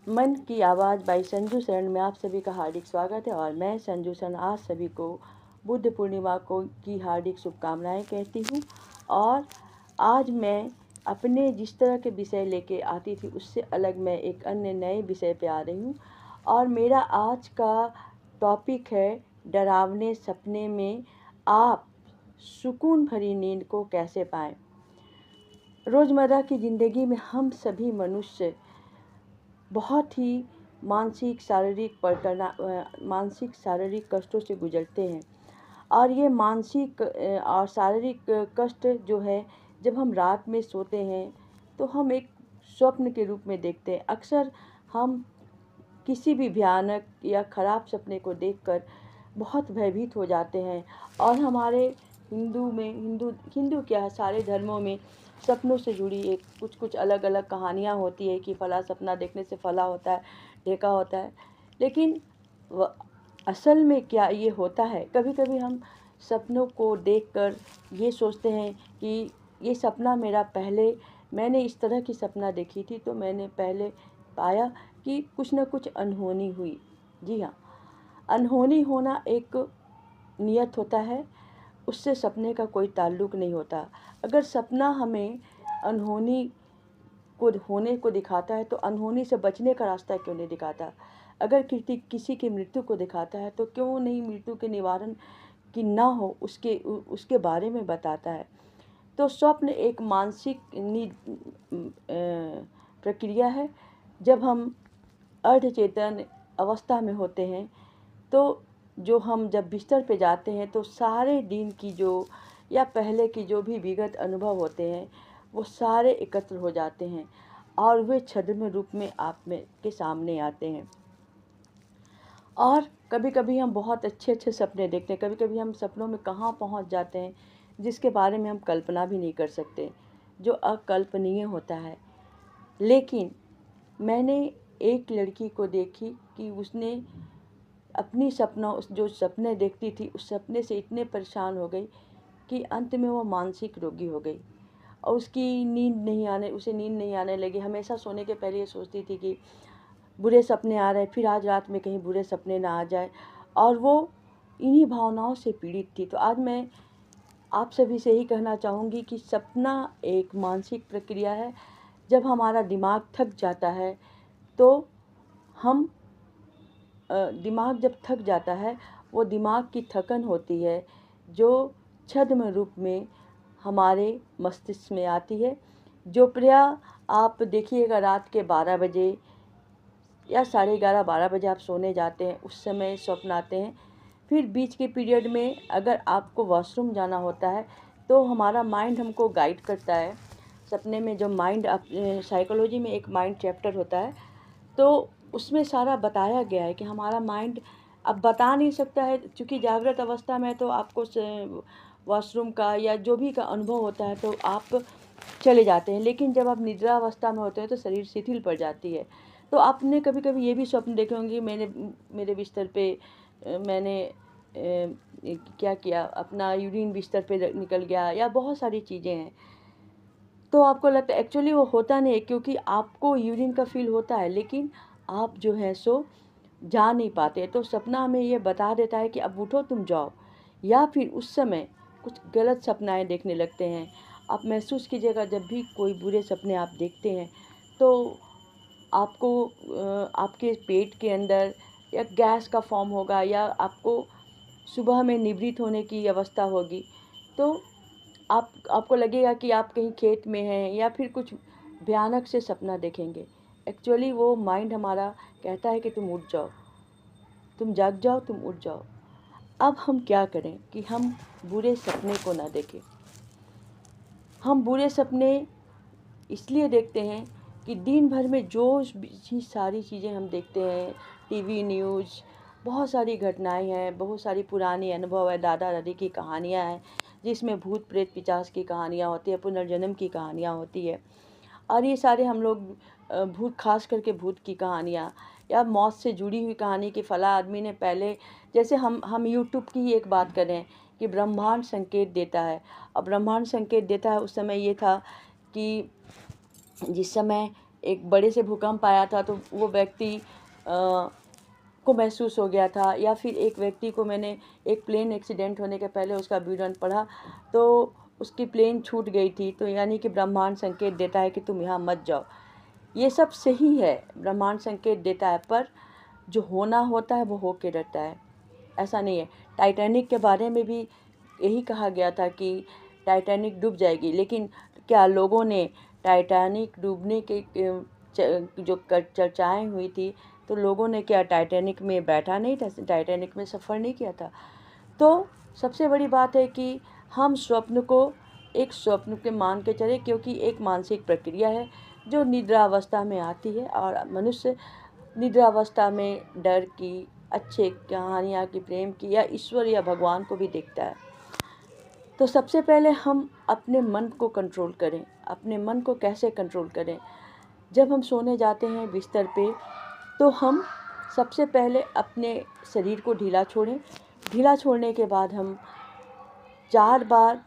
मन की आवाज़ बाई संजू शरण में आप सभी का हार्दिक स्वागत है। और मैं संजू शरण आज सभी को बुद्ध पूर्णिमा को की हार्दिक शुभकामनाएं कहती हूँ। और आज मैं अपने जिस तरह के विषय लेके आती थी उससे अलग मैं एक अन्य नए विषय पे आ रही हूँ। और मेरा आज का टॉपिक है डरावने सपने में आप सुकून भरी नींद को कैसे पाएं। रोज़मर्रा की ज़िंदगी में हम सभी मनुष्य बहुत ही मानसिक शारीरिक कष्टों से गुजरते हैं। और ये मानसिक और शारीरिक कष्ट जो है, जब हम रात में सोते हैं तो हम एक स्वप्न के रूप में देखते हैं। अक्सर हम किसी भी भयानक या ख़राब सपने को देखकर बहुत भयभीत हो जाते हैं। और हमारे हिंदू क्या सारे धर्मों में सपनों से जुड़ी एक कुछ अलग अलग कहानियाँ होती है कि फला सपना देखने से फला होता है, ढेका होता है। लेकिन असल में क्या ये होता है? कभी कभी हम सपनों को देखकर ये सोचते हैं कि ये सपना मैंने इस तरह की सपना देखी थी, तो मैंने पहले पाया कि कुछ न कुछ अनहोनी हुई। जी हाँ, अनहोनी होना एक नियत होता है, उससे सपने का कोई ताल्लुक़ नहीं होता। अगर सपना हमें अनहोनी को होने को दिखाता है तो अनहोनी से बचने का रास्ता क्यों नहीं दिखाता? अगर किसी की मृत्यु को दिखाता है तो क्यों नहीं मृत्यु के निवारण की ना हो उसके बारे में बताता है। तो स्वप्न एक मानसिक प्रक्रिया है। जब हम अर्धचेतन अवस्था में होते हैं तो जब बिस्तर पे जाते हैं तो सारे दिन की या पहले की जो भी विगत अनुभव होते हैं वो सारे एकत्र हो जाते हैं और वे छद्म रूप में के सामने आते हैं। और कभी कभी हम बहुत अच्छे अच्छे सपने देखते हैं। कभी कभी हम सपनों में कहाँ पहुँच जाते हैं जिसके बारे में हम कल्पना भी नहीं कर सकते, जो अकल्पनीय होता है। लेकिन मैंने एक लड़की को देखी कि उसने अपनी जो सपने देखती थी उस सपने से इतने परेशान हो गई कि अंत में वो मानसिक रोगी हो गई। और उसे नींद नहीं आने लगी। हमेशा सोने के पहले ये सोचती थी कि बुरे सपने आ रहे हैं, फिर आज रात में कहीं बुरे सपने ना आ जाए। और वो इन्हीं भावनाओं से पीड़ित थी। तो आज मैं आप सभी से ही कहना चाहूँगी कि सपना एक मानसिक प्रक्रिया है। जब हमारा दिमाग थक जाता है तो हम दिमाग जब थक जाता है, वो दिमाग की थकन होती है जो छद्म रूप में हमारे मस्तिष्क में आती है। जो प्रायः आप देखिएगा रात के 12 बजे या 11:30-12 बजे आप सोने जाते हैं, उस समय स्वप्न आते हैं। फिर बीच के पीरियड में अगर आपको वॉशरूम जाना होता है तो हमारा माइंड हमको गाइड करता है। सपने में जो साइकोलॉजी में एक माइंड चैप्टर होता है, तो उसमें सारा बताया गया है कि हमारा माइंड अब बता नहीं सकता है, चूँकि जागृत अवस्था में तो आपको वॉशरूम का या जो भी का अनुभव होता है तो आप चले जाते हैं। लेकिन जब आप निद्रा अवस्था में होते हैं तो शरीर शिथिल पड़ जाती है। तो आपने कभी कभी ये भी स्वप्न देखे होंगे, मेरे बिस्तर पे मैंने क्या किया, अपना यूरिन बिस्तर पे निकल गया, या बहुत सारी चीज़ें हैं। तो आपको लगता है एक्चुअली वो होता नहीं है, क्योंकि आपको यूरिन का फील होता है लेकिन आप जो है सो जा नहीं पाते। तो सपना हमें ये बता देता है कि अब उठो, तुम जाओ। या फिर उस समय कुछ गलत सपनाएं देखने लगते हैं। आप महसूस कीजिएगा, जब भी कोई बुरे सपने आप देखते हैं तो आपको आपके पेट के अंदर या गैस का फॉर्म होगा, या आपको सुबह में निवृत्त होने की अवस्था होगी। तो आपको लगेगा कि आप कहीं खेत में हैं, या फिर कुछ भयानक से सपना देखेंगे। एक्चुअली वो माइंड हमारा कहता है कि तुम उठ जाओ, तुम जाग जाओ, तुम उठ जाओ। अब हम क्या करें कि हम बुरे सपने को ना देखें। हम बुरे सपने इसलिए देखते हैं कि दिन भर में जो भी सारी चीज़ें हम देखते हैं, टीवी न्यूज़, बहुत सारी घटनाएं हैं, बहुत सारी पुरानी अनुभव है, दादा दादी की कहानियां हैं जिसमें भूत प्रेत पिशाच की कहानियां होती है, पुनर्जन्म की कहानियां होती है। और ये सारे हम लोग खास करके भूत की कहानियाँ या मौत से जुड़ी हुई कहानी कि फ़लाँ आदमी ने पहले, जैसे हम यूट्यूब की ही एक बात करें कि ब्रह्मांड संकेत देता है। अब ब्रह्मांड संकेत देता है, उस समय ये था कि जिस समय एक बड़े से भूकंप आया था तो वो व्यक्ति को महसूस हो गया था, या फिर एक व्यक्ति को मैंने एक प्लेन एक्सीडेंट होने के पहले उसका विवरण पढ़ा तो उसकी प्लेन छूट गई थी, तो यानी कि ब्रह्मांड संकेत देता है कि तुम यहाँ मत जाओ। ये सब सही है, ब्रह्मांड संकेत देता है, पर जो होना होता है वो हो के रहता है, ऐसा नहीं है। टाइटैनिक के बारे में भी यही कहा गया था कि टाइटैनिक डूब जाएगी, लेकिन क्या लोगों ने टाइटैनिक डूबने के जो चर्चाएँ हुई थी, तो लोगों ने क्या टाइटैनिक में बैठा नहीं था, टाइटैनिक में सफ़र नहीं किया था। तो सबसे बड़ी बात है कि हम स्वप्न को एक स्वप्न के मान के चले, क्योंकि एक मानसिक प्रक्रिया है जो निद्रावस्था में आती है, और मनुष्य निद्रावस्था में डर की, अच्छे कहानियाँ की, प्रेम की, या ईश्वर या भगवान को भी देखता है। तो सबसे पहले हम अपने मन को कंट्रोल करें। अपने मन को कैसे कंट्रोल करें? जब हम सोने जाते हैं बिस्तर पे, तो हम सबसे पहले अपने शरीर को ढीला छोड़ें। ढीला छोड़ने के बाद हम 4 बार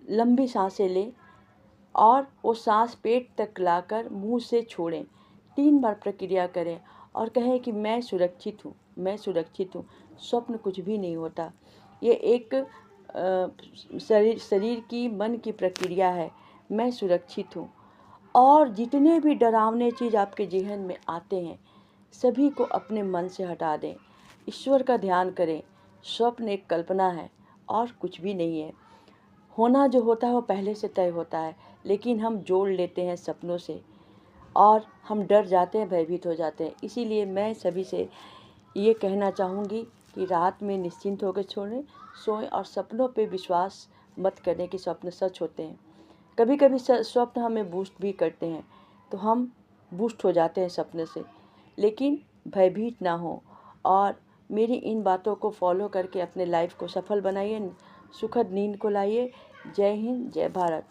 लंबी सांसें लें और वो सांस पेट तक लाकर मुंह से छोड़ें। 3 बार प्रक्रिया करें और कहें कि मैं सुरक्षित हूँ, मैं सुरक्षित हूँ। स्वप्न कुछ भी नहीं होता। ये एक शरीर की, मन की प्रक्रिया है। मैं सुरक्षित हूँ। और जितने भी डरावने चीज़ आपके जेहन में आते हैं, सभी को अपने मन से हटा दें। ईश्वर का ध्यान करें। स्वप्न एक कल्पना है और कुछ भी नहीं है। होना जो होता है वो पहले से तय होता है, लेकिन हम जोड़ लेते हैं सपनों से और हम डर जाते हैं, भयभीत हो जाते हैं। इसीलिए मैं सभी से ये कहना चाहूँगी कि रात में निश्चिंत होकर सोएं और सपनों पे विश्वास मत करें कि स्वप्न सच होते हैं। कभी कभी स्वप्न हमें बूस्ट भी करते हैं, तो हम बूस्ट हो जाते हैं सपने से, लेकिन भयभीत ना हो और मेरी इन बातों को फॉलो करके अपने लाइफ को सफल बनाइए, सुखद नींद को लाइए। जय हिंद, जय भारत।